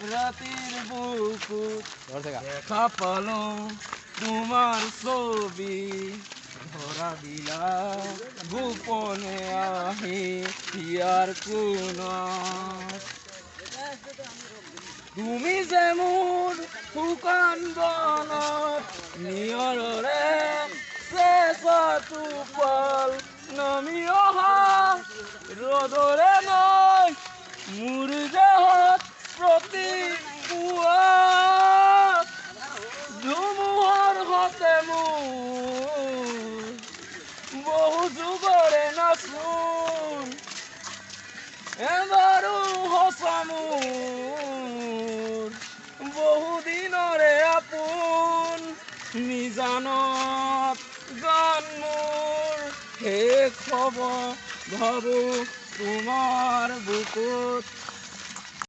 ৰাতেৰ বুকুত দেখা পালো তোমাৰ ছবি ধৰা দিলা গোপনে আহি ইয়াৰ কোন তুমি যে মোৰ শুকান বনত নিয়ৰৰে চেঁচাটো পাল নামি অহা ৰ'দৰে নৈ মোৰ দেহত প্ৰতি পুৱা ধুমুহাৰ হতে মোৰ বহু যুগৰে নাচোন এবাৰো সঁচা মোৰ বহুদিনৰে আপোন নিজানত গান মোৰ শেষ হ'ব ভাবো তোমাৰ বুকুত